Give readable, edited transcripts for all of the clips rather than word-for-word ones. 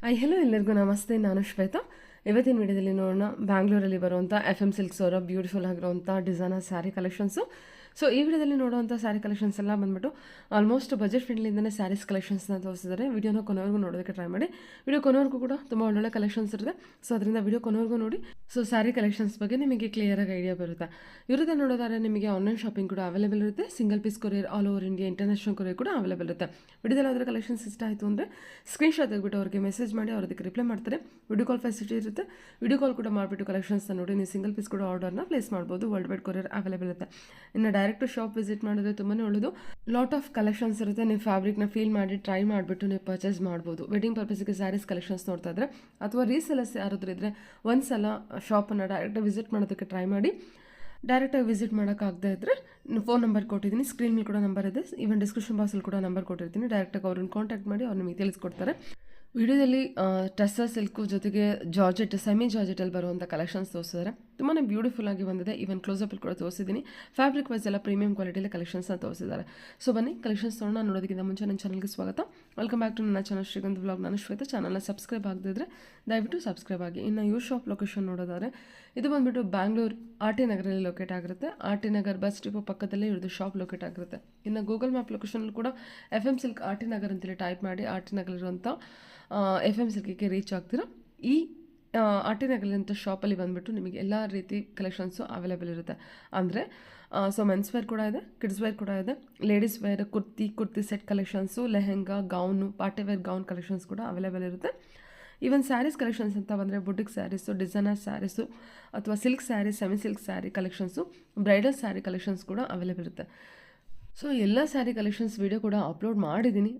Hello ಎಲ್ಲರಿಗೂ ನಮಸ್ತೆ. ನಾನು ಶ್ವೇತಾ. ಇವತ್ತಿನ ವಿಡಿಯೋದಲ್ಲಿ ನೋಡೋಣ ಬ್ಯಾಂಗ್ಳೂರಲ್ಲಿ ಬರುವಂಥ FM ಸಿಲ್ಕ್ಸ್ ಅವರ ಬ್ಯೂಟಿಫುಲ್ ಆಗಿರುವಂಥ ಡಿಸೈನರ್ ಸ್ಯಾರಿ ಕಲೆಕ್ಷನ್ಸು. ಸೊ ಈ ವಿಡಿಯೋದಲ್ಲಿ ನೋಡುವಂಥ ಸ್ಯಾರಿ ಕಲೆಕ್ಷನ್ಸ್ ಎಲ್ಲ ಬಂದ್ಬಿಟ್ಟು ಆಲ್ಮೋಸ್ಟ್ ಬಜೆಟ್ ಫ್ರೆಂಡ್ಲಿಂದನೇ ಸ್ಯಾರೀಸ್ ಕಲೆಕ್ಷನ್ಸ್ನ ತೋರಿಸಿದ್ದಾರೆ. ವಿಡಿಯೋನ ಕೊನೆವರೆಗೂ ನೋಡೋದಕ್ಕೆ ಟ್ರೈ ಮಾಡಿ. ವಿಡಿಯೋ ಕೊನೆವರೆಗೂ ಕೂಡ ತುಂಬ ಒಳ್ಳೊಳ್ಳೆ ಕಲೆಕ್ಷನ್ಸ್ ಇರುತ್ತೆ. ಸೊ ಅದರಿಂದ ವಿಡಿಯೋ ಕೊನೆವರೆಗೂ ನೋಡಿ. ಸೊ ಸ್ಯಾರಿ ಕಲೆಕ್ಷನ್ಸ್ ಬಗ್ಗೆ ನಿಮಗೆ ಕ್ಲಿಯರಾಗಿ ಐಡಿಯಾ ಬರುತ್ತೆ. ಇವ್ರದ್ದು ನೋಡೋದಾದ್ರೆ ನಿಮಗೆ ಆನ್ಲೈನ್ ಶಾಪಿಂಗ್ ಕೂಡ ಅವೈಲೇಬಲ್ ಇರುತ್ತೆ. Single piece courier all over India international courier ಕೂಡ ಅವೈಲೇಬಲ್ ಇರುತ್ತೆ. ವಿಡಿಯೋದಲ್ಲಿ ಅದರ ಕಲೆಕ್ಷನ್ಸ್ ಇಷ್ಟ ಆಯಿತು ಅಂದರೆ ಸ್ಕ್ರೀನ್ಶಾಟ್ ತೆಗೆದುಬಿಟ್ಟು ಅವ್ರಿಗೆ ಮೆಸೇಜ್ ಮಾಡಿ ಅವ್ರದಕ್ಕೆ ರಿಪ್ಲೈ ಮಾಡ್ತಾರೆ. ವಿಡಿಯೋ ಕಾಲ್ ಫೆಸಿಲಿಟಿ ಇರುತ್ತೆ. ವಿಡಿಯೋ ಕಾಲ್ ಕೂಡ ಮಾಡಿಬಿಟ್ಟು ಕಲೆಕ್ಷನ್ಸ್ನ ನೋಡಿ ನೀವು ಸಿಂಗಲ್ ಪೀಸ್ ಕೂಡ ಆರ್ಡರ್ನ ಪ್ಲೇಸ್ ಮಾಡ್ಬೋದು. ವರ್ಲ್ಡ್ ವೈಡ್ ಕೊರಿಯರ್ ಅವೈಲೇಬಲ್ ಇರುತ್ತೆ. ಇನ್ನು ಡೈರೆಕ್ಟ್ ಶಾಪ್ ವಿಸಿಟ್ ಮಾಡಿದ್ರೆ ತುಂಬಾ ಒಳ್ಳೆಯದು. ಲಾಟ್ ಆಫ್ ಕಲೆಕ್ಷನ್ಸ್ ಇರುತ್ತೆ. ನೀವು ಫ್ಯಾಬ್ರಿಕ್ನ ಫೀಲ್ ಮಾಡಿ ಟ್ರೈ ಮಾಡಿಬಿಟ್ಟು ನೀವು ಪರ್ಚೇಸ್ ಮಾಡ್ಬೋದು. ವೆಡ್ಡಿಂಗ್ ಪರ್ಪಸ್ಗೆ ಸ್ಯಾರೀಸ್ ಕಲೆಕ್ಷನ್ಸ್ ನೋಡ್ತಾ ಇದ್ರೆ ಅಥವಾ ರೀಸೆಲರ್ಸ್ ಯಾರಾದರೂ ಇದ್ದರೆ ಒಂದ್ಸಲ ಶಾಪನ್ನು ಡೈರೆಕ್ಟಾಗಿ ವಿಸಿಟ್ ಮಾಡೋದಕ್ಕೆ ಟ್ರೈ ಮಾಡಿ. ಡೈರೆಕ್ಟಾಗಿ ವಿಸಿಟ್ ಮಾಡೋಕ್ಕಾಗದೇ ಇದ್ದರೆ ಫೋನ್ ನಂಬರ್ ಕೊಟ್ಟಿದ್ದೀನಿ, ಸ್ಕ್ರೀನ್ ಮೇಲೆ ಕೂಡ ನಂಬರ್ ಇದೆ, ಈವನ್ ಡಿಸ್ಕ್ರಿಪ್ಷನ್ ಬಾಕ್ಸಲ್ಲಿ ಕೂಡ ನಂಬರ್ ಕೊಟ್ಟಿರ್ತೀನಿ. ಡೈರೆಕ್ಟಾಗಿ ಅವ್ರನ್ನ ಕಾಂಟ್ಯಾಕ್ಟ್ ಮಾಡಿ ಅವ್ರು ನಿಮಗೆ ತಿಳಿಸ್ಕೊಡ್ತಾರೆ. ವಿಡಿಯೋದಲ್ಲಿ ಟಸ್ಸರ್ ಸಿಲ್ಕು ಜೊತೆಗೆ ಜಾರ್ಜೆಟ್ ಸೆಮಿ ಜಾರ್ಜೆಟಲ್ಲಿ ಬರುವಂಥ ಕಲೆಕ್ಷನ್ಸ್ ತೋರಿಸಿದ್ದಾರೆ. ತುಂಬಾ ಬ್ಯೂಟಿಫುಲ್ ಆಗಿ ಬಂದಿದೆ. ಈವನ್ ಕ್ಲೋಸಪ್ಪಲ್ಲಿ ಕೂಡ ತೋರಿಸಿದ್ದೀನಿ. ಫ್ಯಾಬ್ರಿಕ್ ವೈಸ್ ಎಲ್ಲ ಪ್ರೀಮಿಯಂ ಕ್ವಾಲಿಟಿಯಲ್ಲಿ ಕಲೆಕ್ಷನ್ಸ್ನ ತೋರಿಸಿದ್ದಾರೆ. ಸೊ ಬನ್ನಿ ಕಲೆಕ್ಷನ್ಸ್ ತೊಗೊಂಡು ನೋಡೋದಕ್ಕಿಂತ ಮುಂಚೆ ನನ್ನ ಚಾನಲ್ಗೆ ಸ್ವಾಗತ. ವೆಲ್ಕಮ್ ಬ್ಯಾಕ್ ಟು ನನ್ನ ಚಾನಲ್ ಶ್ರೀಗಂಧ ವ್ಲಾಗ್. ನಾನು ಶ್ವೇತಾ. ಚಾನಲ್ನ ಸಬ್ಸ್ಕ್ರೈಬ್ ಆಗದಿದ್ದರೆ ದಯವಿಟ್ಟು ಸಬ್ಸ್ಕ್ರೈಬ್ ಆಗಿ. ಇನ್ನು ಇವ್ರ ಶಾಪ್ ಲೊಕೇಶನ್ ನೋಡೋದಾದರೆ ಇದು ಬಂದುಬಿಟ್ಟು ಬ್ಯಾಂಗ್ಳೂರು RT ನಗರಲ್ಲಿ ಲೊಕೇಟ್ ಆಗಿರುತ್ತೆ. RT ನಗರ್ ಬಸ್ ಡಿಪೋ ಪಕ್ಕದಲ್ಲೇ ಇವ್ರದ್ದು ಶಾಪ್ ಲೊಕೇಟ್ ಆಗಿರುತ್ತೆ. ಇನ್ನು ಗೂಗಲ್ ಮ್ಯಾಪ್ ಲೊಕೇಶನಲ್ಲಿ ಕೂಡ FM ಸಿಲ್ಕ್ RT ನಗರ್ ಅಂತೇಳಿ ಟೈಪ್ ಮಾಡಿ RT ನಗರಲ್ಲಿರುವಂಥ FM ಸಿಲ್ಕಿಗೆ ರೀಚ್ ಆಗ್ತೀರಾ. ಈ RT ನಗರಲ್ಲಿಂಥ ಶಾಪಲ್ಲಿ ಬಂದುಬಿಟ್ಟು ನಿಮಗೆ ಎಲ್ಲ ರೀತಿ ಕಲೆಕ್ಷನ್ಸು ಅವೈಲೇಬಲ್ ಇರುತ್ತೆ. ಅಂದರೆ ಸೊ ಮೆನ್ಸ್ ವೇರ್ ಕೂಡ ಇದೆ, ಕಿಡ್ಸ್ ವೇರ್ ಕೂಡ ಇದೆ, ladies wear kurti set collections, lehenga, gown, party wear gown collections ಕೂಡ ಅವೈಲೇಬಲ್ ಇರುತ್ತೆ. ಈವನ್ ಸ್ಯಾರೀಸ್ ಕಲೆಕ್ಷನ್ಸ್ ಅಂತ ಬಂದರೆ ಬುಟಿಕ್ ಸ್ಯಾರೀಸು, ಡಿಸೈನರ್ ಸ್ಯಾರೀಸು ಅಥವಾ silk saree, semi silk saree collections, bridal saree collections ಕೂಡ ಅವೈಲೇಬಲ್ ಇರುತ್ತೆ. ಸೊ ಎಲ್ಲ ಸ್ಯಾರಿ ಕಲೆಕ್ಷನ್ಸ್ ವೀಡಿಯೋ ಕೂಡ upload ಮಾಡಿದ್ದೀನಿ.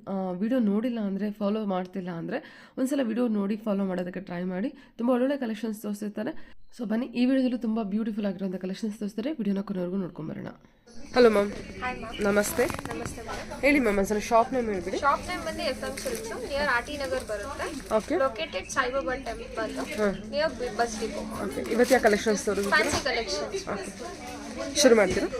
ವೀಡಿಯೋ ನೋಡಿಲ್ಲ ಅಂದರೆ, ಫಾಲೋ ಮಾಡ್ತಿಲ್ಲ ಅಂದರೆ ಒಂದ್ಸಲ ವೀಡಿಯೋ ನೋಡಿ ಫಾಲೋ ಮಾಡೋದಕ್ಕೆ ಟ್ರೈ ಮಾಡಿ. ತುಂಬ ಒಳ್ಳೊಳ್ಳೆ ಕಲೆಕ್ಷನ್ಸ್ ತೋರಿಸಿರ್ತಾರೆ. ಸೊ ಬನ್ನಿ ಈ ವಿಡಿಯೋದಲ್ಲಿ ತುಂಬ ಬ್ಯೂಟಿಫುಲ್ ಆಗಿರೋಂಥ ಕಲೆಕ್ಷನ್ಸ್ ತೋರಿಸ್ತಾರೆ. ವಿಡಿಯೋನ ಕೊನೆವರೆಗೂ ನೋಡ್ಕೊಂಬರೋಣ. Hello ma'am. ನಮಸ್ತೆ. ನಮಸ್ತೆ ಮೇಡಮ್. ಹೇಳಿ ಮ್ಯಾಮ್, ಒಂದ್ಸಲ ಶಾಪ್ ನೇಮ್ ಹೇಳ್ಬಿಡಿ. ಶಾಪ್ ನೇಮ್ ಬಂದು FM silks near RT Nagar ಬರುತ್ತೆ. Okay. Located Saibaba temple near bus depot. Okay. ಇವತ್ತು ಯಾವ ಕಲೆಕ್ಷನ್ಸ್ ತೋರಿಸ್ತೀರಾ? Fancy collections. ಓಕೆ, ಶುರು ಮಾಡ್ತೀರಾ?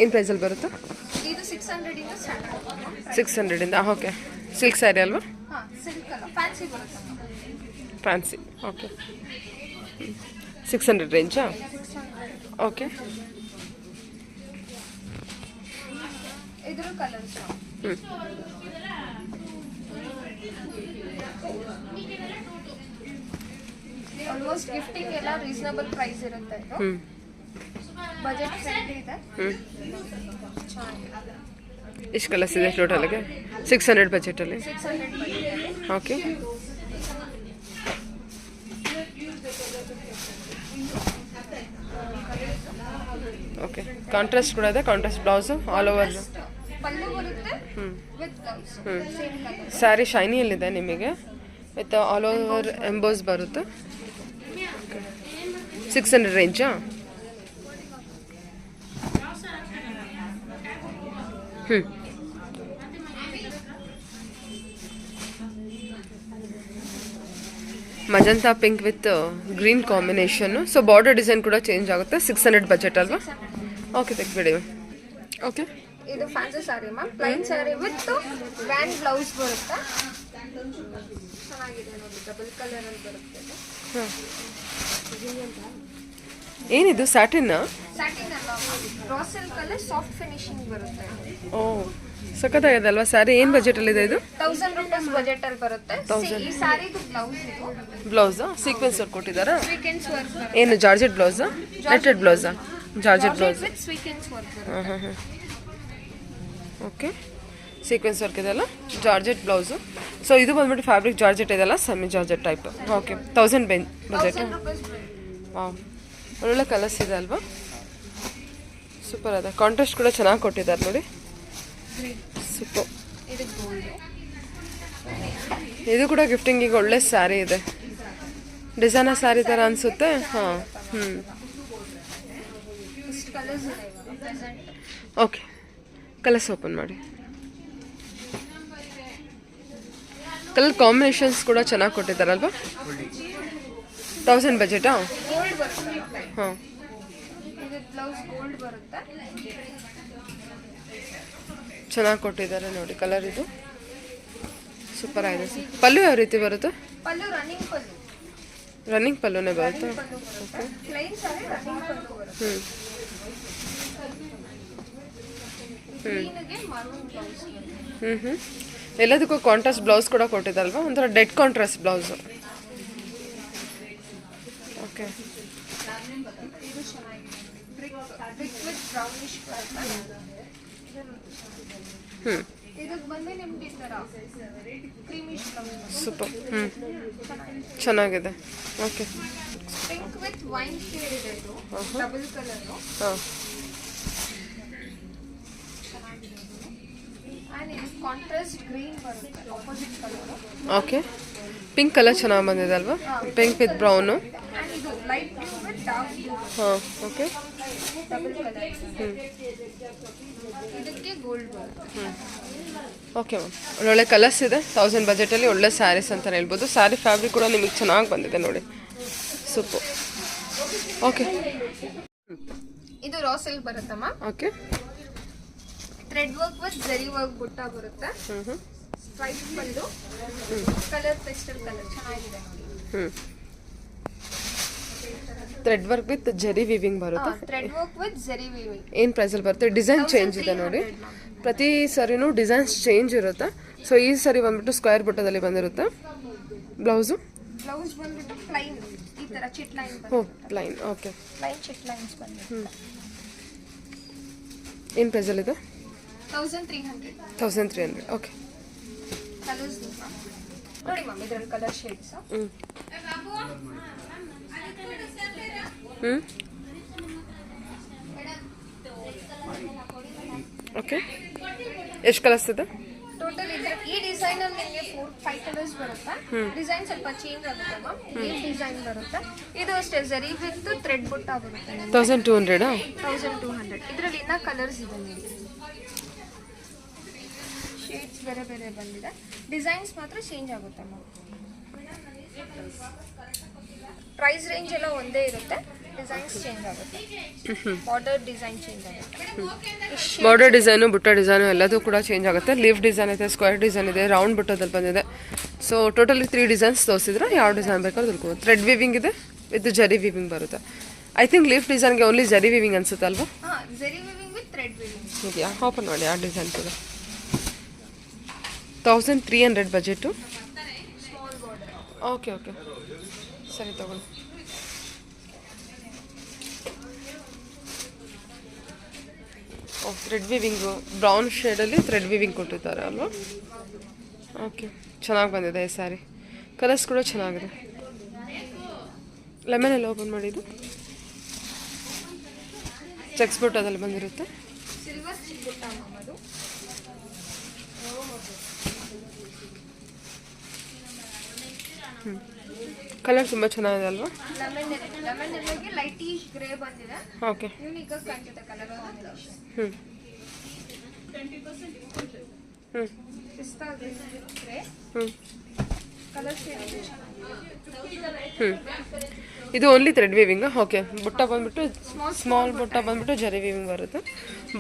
ಏನು ಪ್ರೈಸಲ್ಲಿ ಬರುತ್ತೆ? ಇದು 600 ಇಂದ ಸ್ಟಾರ್ಟ್ ಆಗುತ್ತೆ. 600 ಇಂದ. ಓಕೆ. ಸಿಲ್ಕ್ ಸ್ಯಾರಿ ಅಲ್ವಾ? ಹಾಂ, ಸಿಲ್ಕ್ ಅಲ್ಲ, ಫ್ಯಾನ್ಸಿ ಬರುತ್ತೆ. ಫ್ಯಾನ್ಸಿ. ಓಕೆ. 600 ರೇಂಜಾ? ಓಕೆ. ಇದ್ರ ಕಲರ್ಸ್ ಆಲ್ಮೋಸ್ಟ್ ಗಿಫ್ಟಿಂಗ್ ಎಲ್ಲ ರೀಸನಬಲ್ ಪ್ರೈಸ್ ಇರುತ್ತೆ. ಇದು ಬಜೆಟ್ ಫ್ರೆಂಡ್ಲಿ ಇದೆ. ಎಷ್ಟು ಕಲರ್ಸ್ ಇದೆ ಟೋಟಲ್ಗೆ? 600 ಬಜೆಟಲ್ಲಿ. 600 ಬಜೆಟ್. ಓಕೆ. ಓಕೆ. ಕಾಂಟ್ರಾಸ್ಟ್ ಕೂಡ ಇದೆ. Contrast blouse all over. Pallu ಬರುತ್ತೆ with blouse same colour. Sari ಶೈನಿಯಲ್ಲಿದೆ ನಿಮಗೆ ವಿತ್ ಆಲ್ ಓವರ್ ಎಂಬೋಸ್ ಬರುತ್ತೆ. 600 ರೇಂಜಾ? Magenta pink with green combination. So border design ಕೂಡ ಚೇಂಜ್ ಆಗುತ್ತೆ. 600 ಬಜೆಟ್ ಅಲ್ವಾ? ಓಕೆ, ತೆಗ್ಬಿಡಿ. ಓಕೆ. ಇದು fancy sari ma'am, plain sari with grand blouse ಬರುತ್ತೆ. ಚೆನ್ನಾಗಿದೆ ನೋಡಿ, ಡಬಲ್ ಕಲರ್ ಅಲ್ಲಿ ಬರುತ್ತೆ. ಹಾಂ. ಏನಿದು ಸ್ಯಾಟಿನ್? ಸ್ಯಾಟಿನ್ ಅಲ್ಲ, ರಾ ಸಿಲ್ಕ್ ಅಲ್ಲಿ ಸಾಫ್ಟ್ ಫಿನಿಶಿಂಗ್ ಬರುತ್ತೆ. ಓ, ಸಖತ್ತಾಗಿದೆ ಅಲ್ವಾ ಸ್ಯಾರಿ? ಏನು ಬಜೆಟಲ್ಲಿದೆ ಇದು? 1000 ರೂಪೀಸ್ ಬಜೆಟ್ ಅಲ್ಲಿ ಬರುತ್ತೆ. ಈ ಸ್ಯಾರಿದು ಬ್ಲೌಸ್ ಇದು. ಬ್ಲೌಸಾ? ಸೀಕ್ವೆನ್ಸ್ ವರ್ಕ್ ಕೊಟ್ಟಿದ್ದಾರಾ? ಸ್ವೀಕೆನ್ಸ್ ವರ್ಕ್ ಬರುತ್ತೆ. ಏನು ಜಾರ್ಜೆಟ್ ಬ್ಲೌಸಾ? ನೆಟ್ಟೆಡ್ ಬ್ಲೌಸಾ? Georgette blouse. With sequence work ಬರುತ್ತೆ. ಹಾಂ ಹಾಂ ಹಾಂ. ಓಕೆ. ಸೀಕ್ವೆನ್ಸ್ ವರ್ಕ್ ಇದೆಲ್ಲ ಜಾರ್ಜೆಟ್ ಬ್ಲೌಸು. ಸೊ ಇದು ಬಂದ್ಬಿಟ್ಟು ಫ್ಯಾಬ್ರಿಕ್ ಜಾರ್ಜೆಟ್ ಇದೆಲ್ಲ semi georgette type. Okay. 1000 budget. 1000 rupees. Wow, ಒಳ್ಳೊಳ್ಳೆ ಕಲರ್ಸ್ ಇದೆ ಅಲ್ವಾ? ಸೂಪರ್ ಅದ. ಕಾಂಟ್ರಾಸ್ಟ್ ಕೂಡ ಚೆನ್ನಾಗಿ ಕೊಟ್ಟಿದ್ದಾರೆ ನೋಡಿ. ಸೂಪರ್. ಇದು ಗೋಲ್ಡ್. ಇದು ಕೂಡ ಗಿಫ್ಟಿಂಗಿಗೆ ಒಳ್ಳೆ ಸ್ಯಾರಿ ಇದೆ. ಡಿಸೈನರ್ ಸ್ಯಾರಿ ಥರ ಅನಿಸುತ್ತೆ. ಹಾಂ. ಇಷ್ಟು ಕಲರ್ಸ್ ಇದೆ ಇವಾಗ ಪ್ರೆಸೆಂಟ್. ಓಕೆ, ಕಲರ್ಸ್ ಓಪನ್ ಮಾಡಿ. ಕಲರ್ ಕಾಂಬಿನೇಷನ್ಸ್ ಕೂಡ ಚೆನ್ನಾಗಿ ಕೊಟ್ಟಿದ್ದಾರಲ್ವಾ? 1000 ಬಜೆಟಾ? ಗೋಲ್ಡ್ ಬರುತ್ತೆ. ಹಾಂ. ಇದು ಬ್ಲೌಸ್ ಗೋಲ್ಡ್ ಬರುತ್ತೆ. ಚೆನ್ನಾಗಿ ಕೊಟ್ಟಿದ್ದಾರೆ ನೋಡಿ ಕಲರ್. ಇದು ಸೂಪರ್ ಆಗಿದೆ. ಪಲ್ಲು ಯಾವ ರೀತಿ ಬರುತ್ತೆ? ಪಲ್ಲು ರನ್ನಿಂಗ್ ಪಲ್ಲು. ರನ್ನಿಂಗ್ ಪಲ್ಲುನೇ ಬರುತ್ತೆ. ಪ್ಲೈನ್ ಸಾರಿ ರನ್ನಿಂಗ್ ಪಲ್ಲು ಬರುತ್ತೆ. ಗ್ರೀನ್ಗೆ ಮರೂನ್ ಬ್ಲೌಸ್. ಎಲ್ಲದಕ್ಕೂ ಕಾಂಟ್ರಾಸ್ಟ್ ಬ್ಲೌಸ್ ಕೂಡ ಕೊಟ್ಟಿದ್ದಲ್ವಾ, ಒಂಥರ ಡೆಡ್ ಕಾಂಟ್ರಾಸ್ಟ್ ಬ್ಲೌಸು. ಓಕೆ, ಇದು ಚೆನ್ನಾಗಿದೆ. ಬ್ರಿಕ್ ವಿತ್ ಬ್ರೌನಿಶ್ ಬರುತ್ತೆ. ಇದಕ್ಕೆ ಬಂದು ನಿಮ್ಗೆ ಈ ಥರ ಕ್ರೀಮಿಶ್ ಬ್ಲೌಸ್. ಸೂಪರ್. ಚೆನ್ನಾಗಿದೆ. Okay, pink with wine shade ಇದೆ. ಇದು ಡಬಲ್ ಕಲರು. ಹಾಂ, ಆ್ಯಂಡ್ ಇದು ಕಾಂಟ್ರಾಸ್ಟ್ ಗ್ರೀನ್ ಬರುತ್ತೆ, opposite colour. Okay, pink colour ಚೆನ್ನಾಗಿ ಬಂದಿದೆ ಅಲ್ವಾ? Pink with brown. ಆ್ಯಂಡ್ ಇದು light blue with dark blue. ಹಾಂ, ಓಕೆ. Double colour. ಇದಕ್ಕೆ ಗೋಲ್ಡ್ ಬರುತ್ತೆ. ಓಕೆ ಮ್ಯಾಮ್, ಒಳ್ಳೊಳ್ಳೆ ಕಲರ್ಸ್ ಇದೆ. 1000 ಬಜೆಟಲ್ಲಿ ಒಳ್ಳೆ ಸ್ಯಾರೀಸ್ ಅಂತಲೇ ಹೇಳ್ಬೋದು. ಸ್ಯಾರಿ ಫ್ಯಾಬ್ರಿಕ್ ಕೂಡ ನಿಮಗೆ ಚೆನ್ನಾಗಿ ಬಂದಿದೆ ನೋಡಿ. ಸೂಪರ್. ಓಕೆ, ಇದು ರಾ ಸಿಲ್ಕ್ ಬರುತ್ತಮ್ಮ. Okay, thread work with zari work butta ಬರುತ್ತೆ. Stripe pallu, colour pastel colour ಚೆನ್ನಾಗಿದೆ ನೋಡಿ. Thread work with zari weaving ಬರುತ್ತೆ. Thread work with zari weaving. ಏನು ಪ್ರೈಸಲ್ಲಿ ಬರುತ್ತೆ? ಡಿಸೈನ್ ಚೇಂಜ್ ಇದೆ ನೋಡಿ. ಪ್ರತಿ ಸರಿನೂ ಡಿಸೈನ್ಸ್ ಚೇಂಜ್ ಇರುತ್ತೆ. ಸೊ ಈ ಸರಿ ಬಂದ್ಬಿಟ್ಟು ಸ್ಕ್ವೇರ್ ಬುಟ್ಟದಲ್ಲಿ ಬಂದಿರುತ್ತೆ. ಬ್ಲೌಸು ಬ್ಲೌಸ್ ಬಂದ್ಬಿಟ್ಟು ಪ್ಲೈನ್ ಈ ತರ ಚಿಟ್ ಲೈನ್ ಹೋ plain. Okay, plain chit lines ಬಂದಿರುತ್ತೆ. ಏನು ಪ್ರೈಸಲ್ಲಿದೆ? 1300. 1300. ಓಕೆ, ಕಲರ್ಸ್ ನೋಡಿ ಮ್ಯಾಮ್, ಇದರಲ್ಲಿ ಕಲರ್ ಶೇಡ್ಸ್. ಓಕೆ, ಎಷ್ಟು ಕಲರ್ಸ್ ಇದೆ ಟೋಟಲ್? ಇದೆ ಈ ಡಿಸೈನ್ ಅಲ್ಲಿ ನಿಮಗೆ 4-5 ಕಲರ್ಸ್ ಬರುತ್ತೆ. ಡಿಸೈನ್ ಸ್ವಲ್ಪ ಚೇಂಜ್ ಆಗುತ್ತೆ ಮ್ಯಾಮ್. ಈ ಡಿಸೈನ್ ಬರುತ್ತೆ. ಇದು ಅಷ್ಟೇ ಜರಿ ವಿತ್ ಥ್ರೆಡ್ ಬುಟ್ಟ ಬರುತ್ತೆ. 1200. 1200. ಇದರಲ್ಲಿ ಇನ್ನ ಕಲರ್ಸ್ ಇದೆ ನೋಡಿ. ಶೇಡ್ಸ್ ಬೇರೆ ಬೇರೆ ಬಂದಿದೆ. ಡಿಸೈನ್ಸ್ ಮಾತ್ರ ಚೇಂಜ್ ಆಗುತ್ತೆ ಮ್ಯಾಮ್. ಪ್ರೈಸ್ ರೇಂಜ್ ಎಲ್ಲ ಒಂದೇ ಇರುತ್ತೆ, ಡಿಸೈನ್ಸ್ ಚೇಂಜ್ ಆಗುತ್ತೆ. ಬಾರ್ಡರ್ ಡಿಸೈನ್ ಚೇಂಜ್ ಆಗುತ್ತೆ. ಬಾರ್ಡರ್ ಡಿಸೈನು, ಬುಟ್ಟ ಡಿಸೈನು ಎಲ್ಲದೂ ಕೂಡ ಚೇಂಜ್ ಆಗುತ್ತೆ. ಲೀಫ್ ಡಿಸೈನ್ ಇದೆ, ಸ್ಕ್ವೇರ್ ಡಿಸೈನ್ ಇದೆ, ರೌಂಡ್ ಬುಟ್ಟದಲ್ಲಿ ಬಂದಿದೆ. ಸೊ ಟೋಟಲಿ 3 ಡಿಸೈನ್ಸ್ ತೋರಿಸಿದ್ರೆ ಯಾವ ಡಿಸೈನ್ ಬೇಕಾದ್ರೂ ತಿಳ್ಕೊಬೋದು. ಥ್ರೆಡ್ ವಿವಿಂಗ್ ಇದೆ ವಿತ್ ಜರಿ ವಿವಿಂಗ್ ಬರುತ್ತೆ. ಐ ಥಿಂಕ್ ಲೀಫ್ ಡಿಸೈನ್ಗೆ ಓನ್ಲಿ ಜರಿ ವಿವಿಂಗ್ ಅನ್ಸುತ್ತೆ ಅಲ್ವಾ? ಹಾಂ, zari weaving with thread weaving ಇದೆಯಾ? ಓಪನ್ ಮಾಡಿ ಆ ಡಿಸೈನ್ ಕೂಡ. 1300 budget. Small border. Okay, okay, ಸರಿ ತಗೊಳ್ಳಿ. ಥ್ರೆಡ್ ವಿವಿಂಗು ಬ್ರೌನ್ ಶೇಡಲ್ಲಿ ಥ್ರೆಡ್ ವಿವಿಂಗ್ ಕೊಟ್ಟಿದ್ದಾರೆ ಅಲ್ವಾ? ಓಕೆ, ಚೆನ್ನಾಗಿ ಬಂದಿದೆ ಈ ಸ್ಯಾರಿ. ಕಲರ್ಸ್ ಕೂಡ ಚೆನ್ನಾಗಿದೆ. ಲೆಮನ್ ಎಲ್ಲ ಓಪನ್ ಮಾಡಿದ್ದು ಚೆಕ್ಸ್ ಬುಟ್ಟದಲ್ಲಿ ಬಂದಿರುತ್ತೆ. ಸಿಲ್ವರ್ ಬುಟ್ಟ ಮ್ಯಾಮ್ ಅದು. ಕಲರ್ ತುಂಬ ಚೆನ್ನಾಗಿದೆ ಅಲ್ವಾ? ಲೆಮನ್ ಎಲ್ಲಗೆ ಲೈಟಿಶ್ ಗ್ರೇ ಬಂದಿದೆ. ಓಕೆ, ಯೂನಿಕ್ ಆಗಿ ಕಾಣ್ತಿದೆ ಕಲರ್ ಕಾಂಬಿನೇಷನ್. ಪಿಸ್ತಾ ಗ್ರೇ ಕಲರ್ ಶೇಡ್ ಇದೆ ಚೆನ್ನಾಗಿದೆ. ಇದು ಓನ್ಲಿ ಥ್ರೆಡ್ ವಿವಿಂಗ್. ಓಕೆ, ಬುಟ್ಟ ಬಂದ್ಬಿಟ್ಟು ಸ್ಮಾಲ್ ಬುಟ್ಟ ಬಂದ್ಬಿಟ್ಟು ಜರಿ ವಿವಿಂಗ್ ಬರುತ್ತೆ.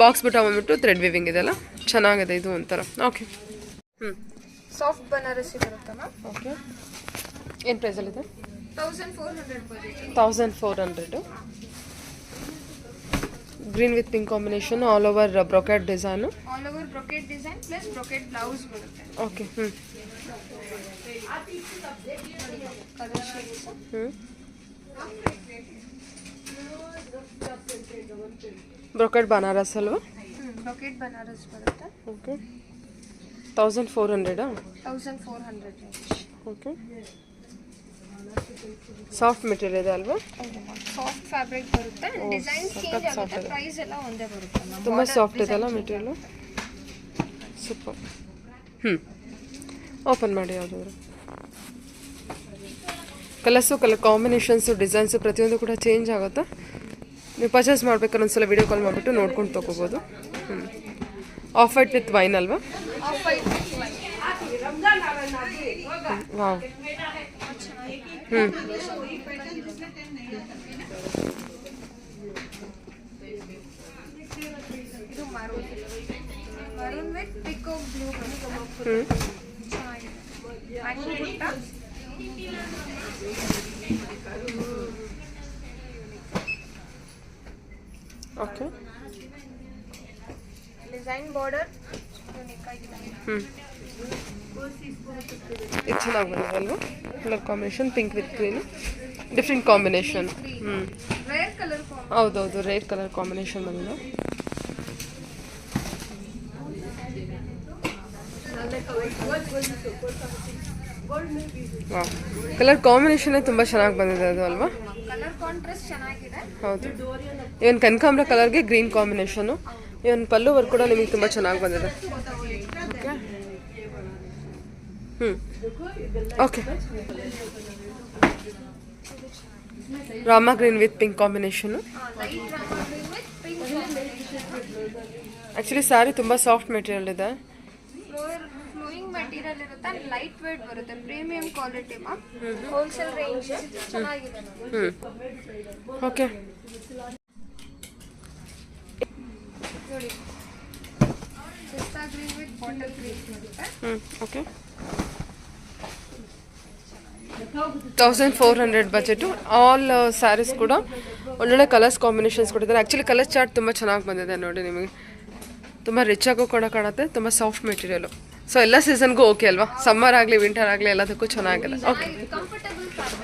ಬಾಕ್ಸ್ ಬುಟ್ಟ ಬಂದ್ಬಿಟ್ಟು ಥ್ರೆಡ್ ವಿವಿಂಗ್ ಇದೆಲ್ಲ ಚೆನ್ನಾಗಿದೆ. ಇದು ಒಂಥರ. ಓಕೆ, ಸಾಫ್ಟ್ ಬನಾರಸಿ ಬರುತ್ತೆ ಮ್ಯಾಮ್. ಓಕೆ, ಏನು ಪ್ರೈಸಲ್ಲಿದೆ? 1400 ಬರುತ್ತೆ. 1400. Green with pink combination, all over brocade design. All over brocade design plus brocade blouse ಬರುತ್ತೆ. Okay, colour shades. Brocade Banaras ಅಲ್ವಾ? ಬ್ರೊಕೆಟ್ ಬನಾರಸ್ ಬರುತ್ತೆ. ಓಕೆ, 1400. 1400 ಓಕೆ, ಸಾಫ್ಟ್ ಮೆಟೀರಿಯಲ್ ಇದೆ ಅಲ್ವಾ? ಸಾಫ್ಟ್ ಫ್ಯಾಬ್ರಿಕ್ ಬರುತ್ತೆ. ಡಿಸೈನ್ಸ್ ಚೇಂಜ್ ಆಗುತ್ತೆ, ಪ್ರೈಸ್ ಎಲ್ಲ ಒಂದೇ ಬರುತ್ತೆ ಮ್ಯಾಮ್. ತುಂಬ ಸಾಫ್ಟ್ ಇದೆ ಅಲ್ಲ ಮೆಟೀರಿಯಲು. ಸೂಪರ್. ಓಪನ್ ಮಾಡಿ ಯಾವುದಾದ್ರು. ಕಲರ್ ಕಾಂಬಿನೇಷನ್ಸು, ಡಿಸೈನ್ಸು ಪ್ರತಿಯೊಂದು ಕೂಡ ಚೇಂಜ್ ಆಗುತ್ತೆ. ನೀವು ಪರ್ಚೇಸ್ ಮಾಡ್ಬೇಕಾದ್ರೆ ಒಂದ್ಸಲ ವಿಡಿಯೋ ಕಾಲ್ ಮಾಡಿಬಿಟ್ಟು ನೋಡ್ಕೊಂಡು ತೊಗೋಬೋದು. ಆಫ್ ವೈಟ್ ವಿತ್ ವೈನ್ ಅಲ್ವಾ? Off white wow. ಚೆನ್ನಾಗಿದೆ mango butta okay design border unique ಆಗಿದೆ ಇದು ಚೆನ್ನಾಗಿ ಬಂದಿದೆ ಅಲ್ವಾ colour combination pink with green different combination rare colour ಹೌದೌದು ರೇರ್ ಕಲರ್ ಕಾಂಬಿನೇಷನ್ ಬಂದಿದೆ ವಾವ್ ಕಲರ್ ಕಾಂಬಿನೇಷನ್ ತುಂಬ ಚೆನ್ನಾಗಿ ಬಂದಿದೆ ಅದು ಅಲ್ವಾ ಕಲರ್ ಕಾಂಟ್ರಾಸ್ಟ್ ಚೆನ್ನಾಗಿದೆ ಹೌದು ಇವನ್ ಕನಕಾಂಬರ ಕಲರ್ಗೆ ಗ್ರೀನ್ ಕಾಂಬಿನೇಷನು ಇವನ್ ಪಲ್ಲು ವರ್ಕ್ ಕೂಡ ನಿಮಗೆ ತುಂಬ ಚೆನ್ನಾಗಿ ಬಂದಿದೆ okay Rama green with pink combination light Rama green with pink actually sari ತುಂಬ ಸಾಫ್ಟ್ ಮೆಟೀರಿಯಲ್ ಇದೆ ಫ್ಲೋಯಿಂಗ್ ಮೆಟೀರಿಯಲ್ ಇರುತ್ತೆ ಲೈಟ್ ವೇಟ್ ಬರುತ್ತೆ ಪ್ರೀಮಿಯಂ ಕ್ವಾಲಿಟಿ ಹೋಲ್ಸೇಲ್ ರೇಂಜ್ ಚೆನ್ನಾಗಿದೆ ಓಕೆ ನೋಡಿ ಪಿಸ್ತಾ ಗ್ರೀನ್ ವಿತ್ ಬಾಟಲ್ ಗ್ರೀನ್ ಬರುತ್ತೆ ಓಕೆ 1400 ಬಜೆಟು ಆಲ್ ಸ್ಯಾರೀಸ್ ಕೂಡ ಒಳ್ಳೊಳ್ಳೆ ಕಲರ್ಸ್ ಕಾಂಬಿನೇಷನ್ಸ್ ಕೊಟ್ಟಿದ್ದಾರೆ ಆ್ಯಕ್ಚುಲಿ ಕಲರ್ ಚಾರ್ಟ್ ತುಂಬ ಚೆನ್ನಾಗಿ ಬಂದಿದೆ ನೋಡಿ ನಿಮಗೆ ತುಂಬ ರಿಚ್ ಆಗೋ ಕೂಡ ಕಾಣುತ್ತೆ ತುಂಬ ಸಾಫ್ಟ್ ಮೆಟೀರಿಯಲು ಸೊ ಎಲ್ಲ ಸೀಸನ್ಗೂ ಓಕೆ ಅಲ್ವಾ ಸಮ್ಮರ್ ಆಗಲಿ ವಿಂಟರ್ ಆಗಲಿ ಎಲ್ಲದಕ್ಕೂ ಚೆನ್ನಾಗಿದೆ ಓಕೆ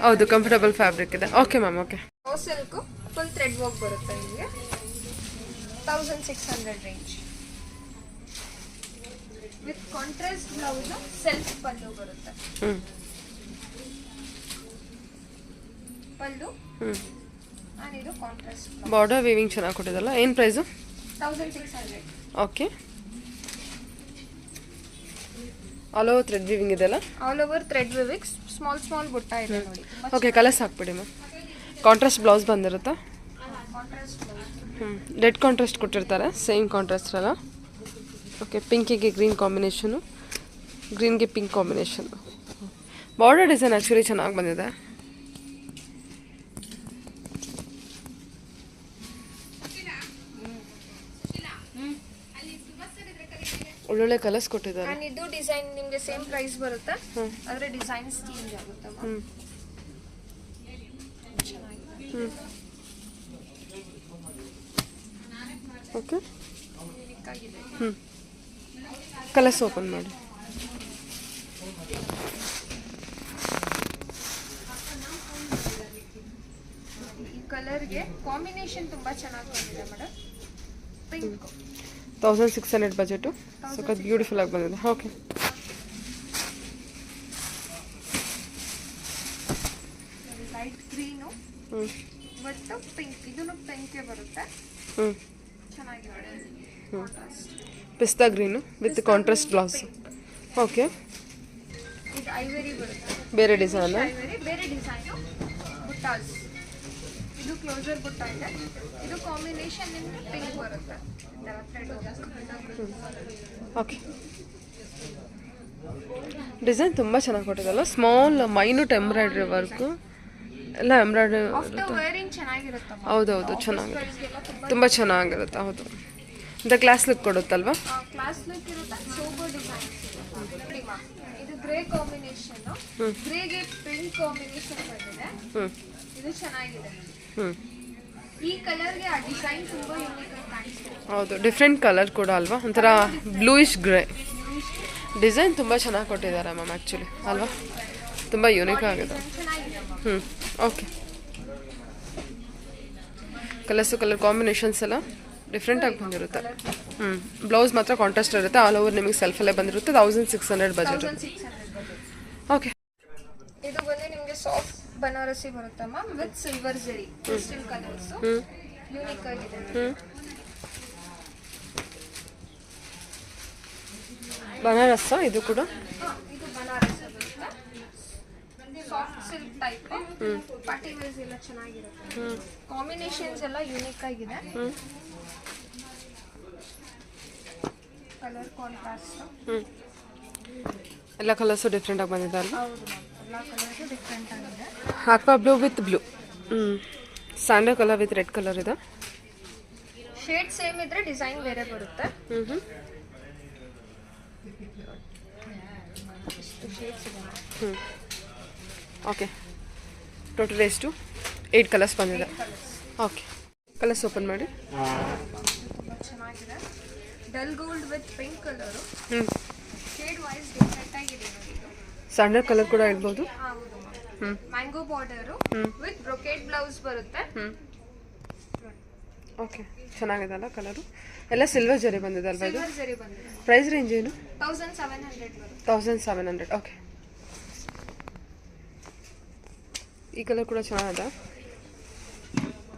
ಹೌದು ಕಂಫರ್ಟಬಲ್ ಫ್ಯಾಬ್ರಿಕ್ ಇದೆ okay ma'am okay silk full thread work ಬರುತ್ತೆ ನಿಮಗೆ 1600 range with contrast blouse self pallu ಬರುತ್ತೆ ಪಲ್ಲು ಆ್ಯಂಡ್ ಇದು ಕಾಂಟ್ರಾಸ್ಟ್ ಬಾರ್ಡರ್ ವೀವಿಂಗ್ ಚೆನ್ನಾಗಿ ಕೊಟ್ಟಿದ್ದಲ್ಲ ಏನು price 1600 okay all over thread weaving ಇದೆಲ್ಲ all over thread weaving small butta ಇದೆ ನೋಡಿ ಓಕೆ ಕಲರ್ಸ್ ಹಾಕ್ಬಿಡಿ ಮ್ಯಾಮ್ ಕಾಂಟ್ರಾಸ್ಟ್ ಬ್ಲೌಸ್ ಬಂದಿರುತ್ತಾ ಕಾಂಟ್ರಾಸ್ಟ್ ರೆಡ್ ಕಾಂಟ್ರಾಸ್ಟ್ ಕೊಟ್ಟಿರ್ತಾರೆ ಸೇಮ್ ಕಾಂಟ್ರಾಸ್ಟ್ ಅಲ್ಲ ಓಕೆ ಪಿಂಕಿಗೆ ಗ್ರೀನ್ ಕಾಂಬಿನೇಷನು ಗ್ರೀನ್ಗೆ pink combination border design actually ಚೆನ್ನಾಗಿ ಬಂದಿದೆ ಒಳ್ಳೊಳ್ಳೆ ಕಲರ್ಸ್ ಕೊಟ್ಟಿದ್ದಾರೆ ಆ್ಯಂಡ್ ಇದು ಡಿಸೈನ್ ನಿಮಗೆ ಸೇಮ್ ಪ್ರೈಸ್ ಬರುತ್ತೆ ಆದರೆ ಡಿಸೈನ್ಸ್ ಚೇಂಜ್ ಆಗುತ್ತೆ ಓಕೆ ಕಲರ್ಸ್ ಓಪನ್ ಮಾಡಿ ಈ ಕಲರ್ಗೆ ಕಾಂಬಿನೇಷನ್ ತುಂಬಾ ಚೆನ್ನಾಗಿ ಬಂದಿದೆ ಮೇಡಮ್ ಪಿಂಕ್ 1600 ಬಜೆಟು ಸಖತ್ ಬ್ಯೂಟಿಫುಲ್ ಆಗಿ ಬಂದಿದೆ okay light green but pink ಇದನ್ನು ಪಿಂಕೇ ಬರುತ್ತೆ ಚೆನ್ನಾಗಿದೆ ಪಿಸ್ತಾ green with contrast blouse okay ಇದು ಐವರಿ ಬರುತ್ತೆ ಬೇರೆ ಡಿಸೈನ್ ಐವರಿ ಬೇರೆ ಡಿಸೈನು ಬುಟ್ಟಾಸ್ ಇದು ಕ್ಲೋಸರ್ ಬುಟ್ಟ ಇದೆ ಇದು ಕಾಂಬಿನೇಷನ್ ನಿಮಗೆ ಪಿಂಕ್ ಬರುತ್ತೆ ಓಕೆ ಡಿಸೈನ್ ತುಂಬ ಚೆನ್ನಾಗಿ ಕೊಟ್ಟಿದ್ದಲ್ಲ ಸ್ಮಾಲ್ ಮೈನ್ಯೂಟ್ ಎಂಬ್ರಾಯ್ಡ್ರಿ ವರ್ಕು ಎಲ್ಲ ಎಂಬ್ರಾಯ್ಡ್ರಿ ಹೌದೌದು ಚೆನ್ನಾಗಿದೆ ತುಂಬ ಚೆನ್ನಾಗಿರುತ್ತೆ ಹೌದು ಇಂಥ ಕ್ಲಾಸ್ ಲುಕ್ ಕೊಡುತ್ತಲ್ವಾ ಕ್ಲಾಸ್ ಲುಕ್ ಇರುತ್ತೆ ಸೋಬರ್ ಡಿಸೈನ್ ಇದು ಗ್ರೇ ಕಾಂಬಿನೇಷನ್ ಗ್ರೇಗೆ ಪಿಂಕ್ ಕಾಂಬಿನೇಷನ್ ಬಂದಿದೆ ಇದು ಚೆನ್ನಾಗಿದೆ ಈ ಕಲರ್ಗೆ ಆ ಡಿಸೈನ್ ತುಂಬಾ ಯೂನಿಕ್ ಆಗಿ ಕಾಣಿಸ್ತಿದೆ ಹೌದು ಡಿಫ್ರೆಂಟ್ ಕಲರ್ ಕೂಡ ಅಲ್ವಾ ಒಂಥರ ಬ್ಲೂಯಿಶ್ ಗ್ರೇ ಡಿಸೈನ್ ತುಂಬ ಚೆನ್ನಾಗಿ ಕೊಟ್ಟಿದ್ದಾರೆ ಮ್ಯಾಮ್ ಆ್ಯಕ್ಚುಲಿ ಅಲ್ವಾ ತುಂಬ ಯೂನಿಕ್ ಆಗಿದೆ ಓಕೆ ಕಲರ್ ಕಾಂಬಿನೇಷನ್ಸ್ ಎಲ್ಲ ಡಿಫ್ರೆಂಟಾಗಿ ಬಂದಿರುತ್ತೆ ಬ್ಲೌಸ್ ಮಾತ್ರ ಕಾಂಟ್ರಾಸ್ಟ್ ಇರುತ್ತೆ ಆಲ್ ಓವರ್ ನಿಮಗೆ ಸೆಲ್ಫಲ್ಲೇ ಬಂದಿರುತ್ತೆ 1600 ಬಜೆಟ್ ಓಕೆ ಇದು ಬಂದು ನಿಮಗೆ ಸಾಫ್ಟ್ ಬನಾರಸಿ ಬರುತ್ತೆ ಮ್ಯಾಮ್ ವಿತ್ ಸಿಲ್ವರ್ ಜರಿ ಕ್ರಿಸ್ಟಲ್ ಕಲರ್ಸ್ ಯೂನಿಕ್ ಆಗಿದೆ ಬನಾರಸ್ ಇದು ಕೂಡ ಇದು ಬನಾರಸ್ ಬರುತ್ತೆ soft silk type party wares ಎಲ್ಲ ಚೆನ್ನಾಗಿರುತ್ತೆ ಕಾಂಬಿನೇಷನ್ಸ್ ಎಲ್ಲ ಯೂನಿಕ್ ಆಗಿದೆ ಕಲರ್ ಕಾಂಟ್ರಾಸ್ಟ್ ಎಲ್ಲ ಕಲರ್ಸು ಡಿಫ್ರೆಂಟಾಗಿ ಬಂದಿದೆ ಅಲ್ವಾ ಹೌದು ಎಲ್ಲ ಕಲರ್ಸು ಡಿಫ್ರೆಂಟ್ ಆಗಿದೆ aqua blue with blue sandal colour with red colour ಇದೆ ಶೇಡ್ ಸೇಮ್ ಇದ್ರೆ ಡಿಸೈನ್ ಬೇರೆ ಬರುತ್ತೆ ಶೇಡ್ಸ್ ಇದೆ ಹ್ಞೂ ಓಕೆ ಟೋಟಲ್ ಎಷ್ಟು 8 ಕಲರ್ಸ್ ಬಂದಿದೆ. ಓಕೆ ಕಲರ್ಸ್ ಓಪನ್ ಮಾಡಿ. ತುಂಬ ಚೆನ್ನಾಗಿದೆ. Dull gold with pink colour. ಹ್ಞೂ ಶೇಡ್ ವೈಸ್ ಡಿಫ್ರೆಂಟ್ ಆಗಿದೆ ನೋಡಿ ಇದು. ಸಣ್ಣ ಕಲರ್ ಕೂಡ ಇಡ್ಬೋದು. ಹೌದು ಹ್ಞೂ mango border with brocade blouse ಬರುತ್ತೆ. ಹ್ಞೂ ಓಕೆ ಚೆನ್ನಾಗಿದೆ ಅಲ್ಲ ಕಲರು. ಎಲ್ಲ ಸಿಲ್ವರ್ ಜರಿ ಬಂದಿದೆ ಅಲ್ವಾ ಇದು? ಸಿಲ್ವರ್ ಜರಿ ಬಂದಿದೆ. ಪ್ರೈಸ್ ರೇಂಜ್ ಏನು? 1700 ಬರುತ್ತೆ. 1700. ಓಕೆ ಈ ಕಲರ್ ಕೂಡ ಚೆನ್ನಾಗಿದೆ.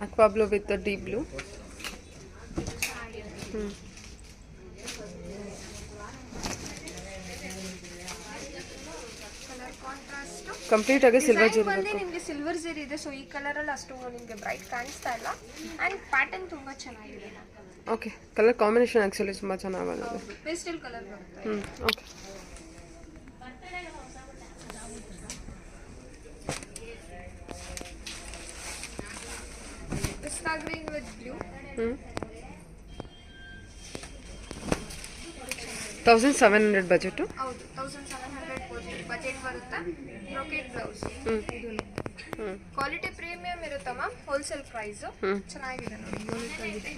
Aqua blue with deep blue. ಹ್ಞೂ ಕಲರ್ ಕಾಂಟ್ರಾಸ್ಟ್ ಕಂಪ್ಲೀಟ್ ಆಗಿ ಸಿಲ್ವರ್ ಜರಿ ಬಂದು ಬೇಕು. ನಿಮಗೆ ಸಿಲ್ವರ್ ಜರಿ ಇದೆ. ಸೊ ಈ ಕಲರ್ ಅಲ್ಲಿ ಅಷ್ಟು ನಿಮಗೆ ಬ್ರೈಟ್ ಕಾಣಿಸ್ತಾ ಇಲ್ಲ. ಅಂಡ್ ಪ್ಯಾಟರ್ನ್ ತುಂಬಾ ಚೆನ್ನಾಗಿದೆ. ಓಕೆ ಕಲರ್ ಕಾಂಬಿನೇಷನ್ ಆ್ಯಕ್ಚುಲಿ ತುಂಬ ಚೆನ್ನಾಗಿ ಬಂದಿದೆ. ಪೇಸ್ಟಲ್ ಕಲರ್ ಬರುತ್ತೆ. Okay pista green with blue. 1700 budget. ಹೌದು 1700 ಬಜೆಟ್ ಬರುತ್ತೆ. Brocade blouse. ಕ್ವಾಲಿಟಿ ಪ್ರೀಮಿಯಂ ಇರುತ್ತೆ ಮ್ಯಾಮ್. Wholesale price. ಚೆನ್ನಾಗಿದೆ ನೋಡಿ. ಯೂನಿಕ್ ಆಗಿದೆ.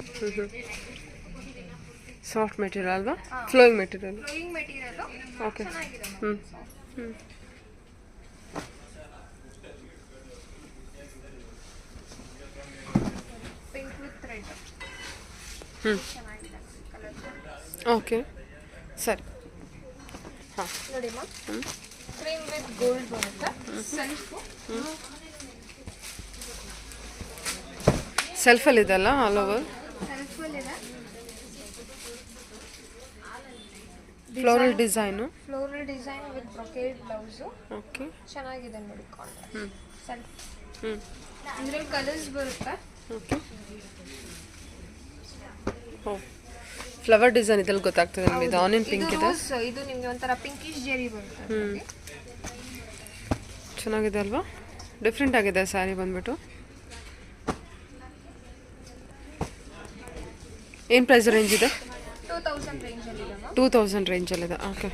ಸಾಫ್ಟ್ ಮೆಟೀರಿಯಲ್ ಅಲ್ವಾ? Flowing material. Flowing material. Okay ಚೆನ್ನಾಗಿದೆ. Pink with red. ಚೆನ್ನಾಗಿದೆ ಕಲರ್. ಓಕೆ ಸರಿ. ಹಾಂ ನೋಡಿ ಮ್ಯಾಮ್. ಕ್ರೀಮ್ ವಿತ್ ಗೋಲ್ಡ್ ಬರುತ್ತೆ. ಸೆಲ್ಫಲ್ಲಿ ಇದೆಲ್ಲ ಆಲ್ ಓವರ್. ಸೆಲ್ಫಲ್ ಇದೆ. Floral design. Floral design with brocade blouse. Okay ಚೆನ್ನಾಗಿದೆ ನೋಡಿ ಕಾಂಟ್ರಾಸ್ಟ್. ಸೆಲ್ಫ್ ಹ್ಞೂ ಇದರಲ್ಲಿ ಕಲರ್ಸ್ ಬರುತ್ತೆ. ಓಕೆ ಓ ಫ್ಲವರ್ ಡಿಸೈನ್ ಇದ್ರಲ್ಲಿ ಗೊತ್ತಾಗ್ತದೆ ನಮಗೆ. ಇದು ಆನಿಯನ್ ಪಿಂಕ್ ಇದೆ. ಇದು ನಿಮಗೆ ಒಂಥರ ಪಿಂಕಿಶ್ ಜೆರಿ ಬರುತ್ತೆ. ಚೆನ್ನಾಗಿದೆ ಅಲ್ವಾ? ಡಿಫ್ರೆಂಟ್ ಆಗಿದೆ ಸ್ಯಾರಿ ಬಂದ್ಬಿಟ್ಟು. ಏನು ಪ್ರೈಸ್ ರೇಂಜ್ ಇದೆ? 2000 ರೇಂಜಲ್ಲಿ ಇದೆ ಮ್ಯಾಮ್. 2000 ರೇಂಜಲ್ಲಿದೆ. ಓಕೆ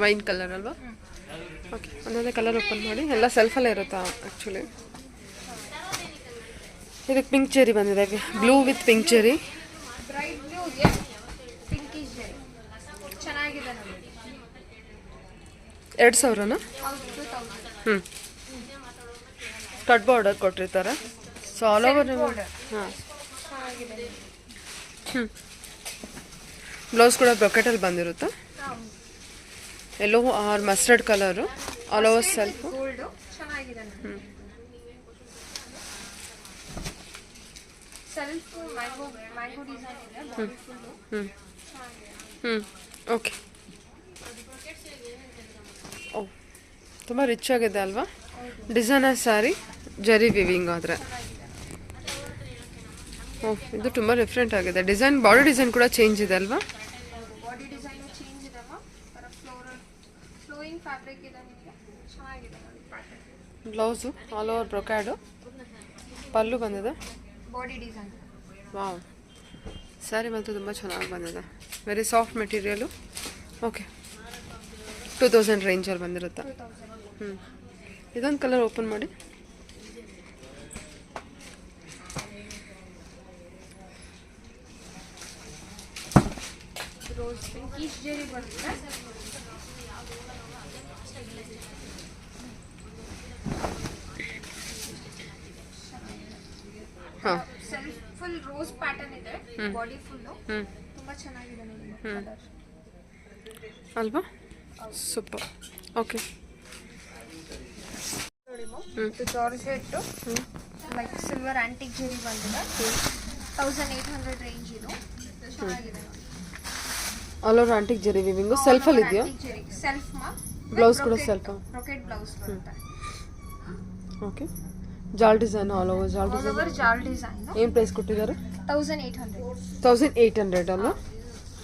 ವೈನ್ ಕಲರ್ ಅಲ್ವಾ? ಓಕೆ ಒಂದೊಂದೇ ಕಲರ್ ಓಪನ್ ಮಾಡಿ. ಎಲ್ಲ ಸೆಲ್ಫಲ್ಲೇ ಇರುತ್ತಾ ಆ್ಯಕ್ಚುಲಿ? ಇದಕ್ಕೆ ಪಿಂಕ್ ಚೆರಿ ಬಂದಿದೆ. Blue with pink cherry. Bright ಬ್ಲೂಗೆ ಪಿಂಕಿಶ್ ಜೆರಿ ಚೆನ್ನಾಗಿದೆ ನೋಡಿ. 2000ನಾ? ಹೌದು 2000. ಕಟ್ ಬಾರ್ಡರ್ ಕೊಟ್ಟಿರ್ತಾರೆ. ಸೊ ಆಲ್ ಓವರ್ ಹಾಂ ಚೆನ್ನಾಗಿದೆ. ಬ್ಲೌಸ್ ಕೂಡ ಬ್ರೊಕೆಟಲ್ಲಿ ಬಂದಿರುತ್ತೆ. Yellow or mustard colour. All over self gold ಚೆನ್ನಾಗಿದೆ ನೋಡಿ. ಸೆಲ್ಫ್ ಮ್ಯಾಂಗೋ ಡಿಸೈನ್ ಇದೆ. Body full okay. ಓ ತುಂಬ ರಿಚ್ ಆಗಿದೆ ಅಲ್ವಾ? ಡಿಸೈನರ್ ಸ್ಯಾರಿ ಜರಿ ವಿವಿಂಗ್ ಆದರೆ. ಓ ಇದು ತುಂಬ ಡಿಫ್ರೆಂಟ್ ಆಗಿದೆ. ಡಿಸೈನ್ ಬಾಡಿ ಡಿಸೈನ್ ಕೂಡ ಚೇಂಜ್ ಇದೆ ಅಲ್ವಾ? ಬಾಡಿ ಡಿಸೈನ್ ಚೇಂಜ್ ಇದೆ ಫ್ಲೋರಲ್ ಫ್ಲೋಯಿಂಗ್ ಫ್ಯಾಬ್ರಿಕ್ ಇದೆ ನಿಮಗೆ. ಚೆನ್ನಾಗಿದೆ ನೋಡಿ pattern. Blouse all over brocade. Pallu ಬಂದಿದೆ. Body design. ವಾವ್ ಸ್ಯಾರಿ ಮಾತ್ರ ತುಂಬ ಚೆನ್ನಾಗಿ ಬಂದಿದೆ. Very soft material. ಓಕೆ 2000 ರೇಂಜಲ್ಲಿ ಬಂದಿರುತ್ತೆ. ಇದೊಂದು ಕಲರ್ ಓಪನ್ ಮಾಡಿ. ರೋಸ್ ಪಿಂಕಿಶ್ ಜೆರಿ ಬರುತ್ತೆ. ಹಾಂ ಸೆಲ್ಫ್ ಫುಲ್ ರೋಸ್ ಪ್ಯಾಟರ್ನ್ ಇದೆ. ಬಾಡಿ ಫುಲ್ಲು ತುಂಬಾ ಚೆನ್ನಾಗಿದೆ ನೋಡಿ ಅಲ್ವಾ? ಸೂಪರ್. ಓಕೆ ನೋಡಿ ಇದು georgette like silver antique Jerry ಬಂದಿದೆ. 1800 ರೇಂಜ್ ಇದು. ಚೆನ್ನಾಗಿದೆ ನೋಡಿ. ಆಲ್ ಓವರ್ ಆಂಟಿಕ್ ಜರಿ ವಿವಿಂಗು. ಸೆಲ್ಫಲ್ಲಿ ಇದೆಯಾ? ಸೆಲ್ಫ್ ಮಾ. ಬ್ಲೌಸ್ ಕೂಡ ಸೆಲ್ಫ್. ಬ್ರೊಕೆಟ್ ಬ್ಲೌಸ್ ಬರುತ್ತೆ. ಓಕೆ ಜಾಲ್ ಡಿಸೈನ್ ಆಲ್ ಓವರ್ ಜಾಲ್ ಆಲ್ ಓವರ್ ಜಾಲ್ ಡಿಸೈನ್. ಏನು ಪ್ರೈಸ್ ಕೊಟ್ಟಿದ್ದಾರೆ? 1800. 1800 ಅಲ್ವಾ?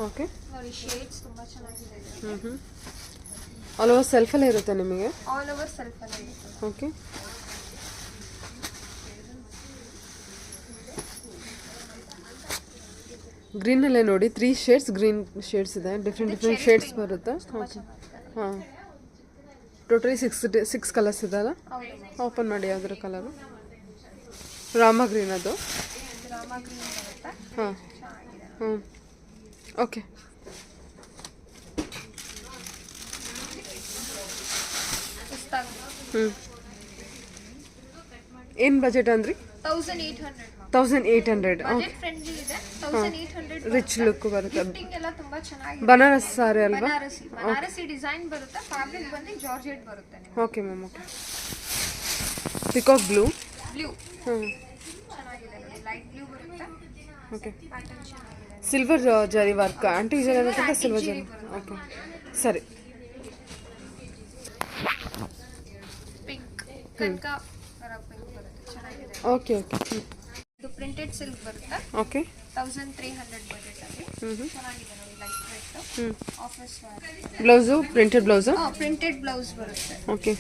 ಓಕೆ ನೋಡಿ ಶೇಡ್ಸ್ ತುಂಬಾ ಚೆನ್ನಾಗಿದೆ. ಆಲ್ ಓವರ್ ಸೆಲ್ಫಲ್ಲೇ ಇರುತ್ತೆ ನಿಮಗೆ? ಆಲ್ ಓವರ್ ಸೆಲ್ಫ್ ಅಲ್ಲೇ ಇರುತ್ತೆ. ಓಕೆ ಗ್ರೀನಲ್ಲೇ ನೋಡಿ 3 ಶೇಡ್ಸ್ ಗ್ರೀನ್ ಶೇಡ್ಸ್ ಇದೆ, ಡಿಫ್ರೆಂಟ್ ಶೇಡ್ಸ್ ಬರುತ್ತೆ. ಓಕೆ ಹಾಂ, ಟೋಟಲಿ 6 ಕಲರ್ಸ್ ಇದೆಲ್ಲ. ಹೌದು ಓಪನ್ ಮಾಡಿ ಯಾವ್ದಾರ ಕಲರು. ರಾಮ ಗ್ರೀನ್ ಅದು. ರಾಮ ಗ್ರೀನ್ ಬರುತ್ತೆ. ಹಾಂ ಚೆನ್ನಾಗಿದೆ. ಹ್ಞೂ ಓಕೆ. ಹ್ಞೂ ಏನು ಬಜೆಟ್ ಅಂದ್ರಿ? 1800 1800. ಓಕೆ, ಬಜೆಟ್ ಫ್ರೆಂಡ್ಲಿ ಇದೆ. 1800 ರಿಚ್ ಲುಕ್ ಬರುತ್ತೆ. ಗಿಫ್ಟಿಂಗ್ ಎಲ್ಲ ತುಂಬಾ ಚೆನ್ನಾಗಿದೆ. ಬನಾರಸ್ ಸಾರಿ ಅಲ್ವಾ? ಬನಾರಸಿ ಡಿಸೈನ್ ಬರುತ್ತೆ. ಫ್ಯಾಬ್ರಿಕ್ ಬಂದು ಜಾರ್ಜೆಟ್ ಬರುತ್ತೆ ನಿಮಗೆ. Okay ma'am, okay. Peacock blue. Blue ಹ್ಞೂ ಚೆನ್ನಾಗಿದೆ ನೋಡಿ, ಲೈಟ್ ಬ್ಲೂ ಬರುತ್ತೆ. ಓಕೆ. ಪ್ಯಾಟರ್ನ್ ಚೆನ್ನಾಗಿದೆ. Silver zari work, aunty zari ಅನ್ನೋಕ್ಕಿಂತ ಸಿಲ್ವರ್ ಜರಿ. ಓಕೆ ಸರಿ. ಪಿಂಕ್ ಕನಕ ಪಿಂಕ್ ಬರುತ್ತೆ, ಚೆನ್ನಾಗಿದೆ. Okay okay. ಇದು ಪ್ರಿಂಟೆಡ್ ಸಿಲ್ಕ್ ಬರುತ್ತೆ. ಓಕೆ 1300 ಬಜೆಟ್ ಅಲ್ಲಿ. ಚೆನ್ನಾಗಿದೆ ನೋಡಿ, ಲೈಟ್ ವೆಯ್ಟ್. ಹ್ಞೂ office wear. Blouse printed blouse. Printed blouse ಬರುತ್ತೆ. ಓಕೆ,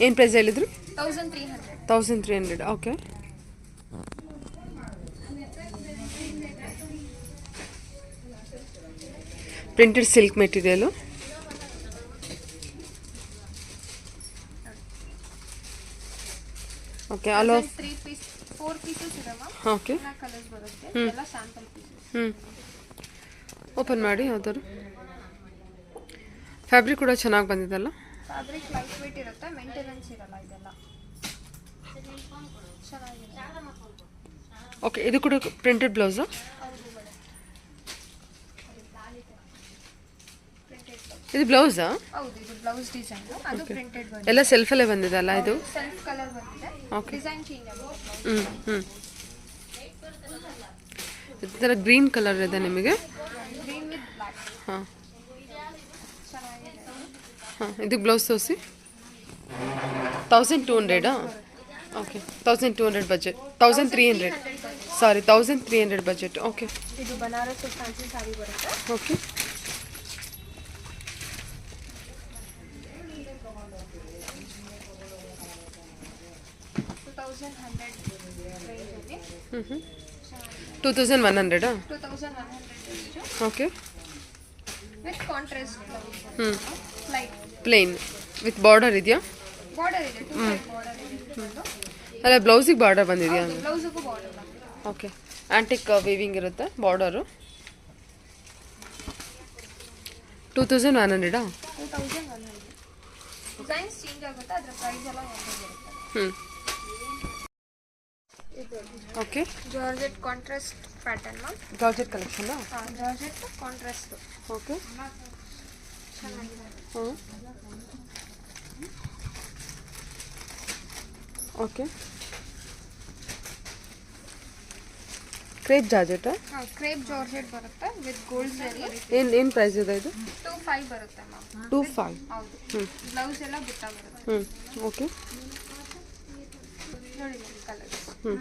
ಏನು ಪ್ರೈಸ್ ಹೇಳಿದ್ರಿ? 1300. 1300. Okay. Printed silk material. Okay, all of 4 pieces ಇದೆ ಮ್ಯಾಮ್. ಓಕೆ. ಎಲ್ಲ ಕಲರ್ಸ್ ಬರುತ್ತೆ. ಎಲ್ಲ ಸ್ಯಾಂಪಲ್ ಪೀಸಸ್. ಹ್ಞೂ ಓಪನ್ ಮಾಡಿ ಯಾವ್ದಾರು. ಫ್ಯಾಬ್ರಿಕ್ ಕೂಡ ಚೆನ್ನಾಗಿ ಬಂದಿದೆಲ್ಲ. ಫ್ಯಾಬ್ರಿಕ್ ಲೈಟ್ ವೇಟ್ ಇರುತ್ತೆ, ಮೇಂಟೆನೆನ್ಸ್ ಇರಲ್ಲ ಇದೆಲ್ಲ. ಚೆನ್ನಾಗಿದೆ. ಓಕೆ, ಇದು ಕೂಡ ಪ್ರಿಂಟೆಡ್ ಬ್ಲೌಸು. ಇದು ಬ್ಲೌಸಾ? ಹೌದು, ಇದು ಬ್ಲೌಸ್ ಡಿಸೈನ್. ಅದು ಪ್ರಿಂಟೆಡ್ ಬಂದಿದೆ. ಎಲ್ಲ ಸೆಲ್ಫಲ್ಲೇ ಬಂದಿದೆ ಅಲ್ಲ ಇದು? ಸೆಲ್ಫ್ ಕಲರ್ ಬಂದಿದೆ. ಓಕೆ. ಡಿಸೈನ್ ಚೇಂಜ್ ಆಗುತ್ತೆ. ಹ್ಞೂ ಈ ಥರ ಗ್ರೀನ್ ಕಲರ್ ಇದೆ ನಿಮಗೆ. Green with black. ಹಾಂ ಚೆನ್ನಾಗಿದೆ. ಹಾಂ, ಇದು ಬ್ಲೌಸ್ ತೋರಿಸಿ. 1200. Okay, 1200 budget. 1300 ಸಾರಿ, 1300 ಬಜೆಟ್. ಓಕೆ. ಇದು ಬನಾರಸ್ ಫ್ಯಾನ್ಸಿ ಸಾರಿ ಬರುತ್ತೆ. ಓಕೆ. ಹ್ಞೂ 2100. 2100 ಓಕೆ. ವಿತ್ ಕಾಂಟ್ರಾಸ್ಟ್ ಹ್ಞೂ ಲೈಟ್ ಪ್ಲೇನ್ ವಿತ್ ಬಾರ್ಡರ್ ಇದೆಯಾ? ಬಾರ್ಡರ್ ಇದೆ. 2 ಸೈಡ್ ಬಾರ್ಡರ್ ಇದೆ. ಅಲ್ಲ, ಬ್ಲೌಸಿಗೆ ಬಾರ್ಡರ್ ಬಂದಿದೆಯಾ? ಬ್ಲೌಸ್ಗೂ ಬಾರ್ಡರ್. ಓಕೆ, ಆ್ಯಂಟಿಕ್ ವೀವಿಂಗ್ ಇರುತ್ತೆ ಬಾರ್ಡರು. 2100. 2100. ಡಿಸೈನ್ಸ್ ಚೇಂಜ್ ಆಗುತ್ತೆ, ಅದರ ಪ್ರೈಸ್ ಎಲ್ಲ ಒಂದೇ ಬರುತ್ತೆ. ಹ್ಞೂ okay. Georgette contrast pattern ma'am. Georgette ಕಲೆಕ್ಷನಾ? Georgette contrast. ಓಕೆ. ಚೆನ್ನಾಗಿದೆ. ಹ್ಞೂ ಓಕೆ. ಕ್ರೇಪ್ ಜಾರ್ಜೆಟಾ? ಕ್ರೇಪ್ ಜಾರ್ಜೆಟ್ ಬರುತ್ತೆ ವಿತ್ ಗೋಲ್ಡ್ ಜರಿ. ಏನು ಪ್ರೈಸ್ ಇದೆ ಇದು? 25 ಬರುತ್ತೆ ಮ್ಯಾಮ್. 25. ಹೌದು. ಹ್ಞೂ ಬ್ಲೌಸ್ ಎಲ್ಲ ಬುಟ್ಟ ಬರುತ್ತೆ. ಹ್ಞೂ ಓಕೆ. ನೋಡಿ ಕಲರ್ಸ್. ಹ್ಞೂ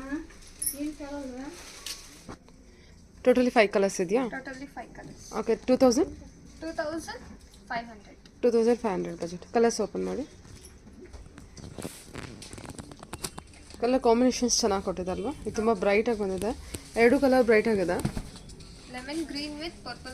ಟೋಟಲಿ 5 ಕಲರ್ಸ್ ಇದೆಯಾ? Totally 5 colours. Okay. 2500. 2500 budget. Colours open ಮಾಡಿ. ಕಲರ್ ಕಾಂಬಿನೇಷನ್ಸ್ ಚೆನ್ನಾಗಿ ಕೊಟ್ಟಿದ್ದಲ್ವಾ? ಇದು ತುಂಬ ಬ್ರೈಟಾಗಿ ಬಂದಿದೆ. 2 ಕಲರ್ ಬ್ರೈಟ್ ಆಗಿದೆ. Lemon green with purple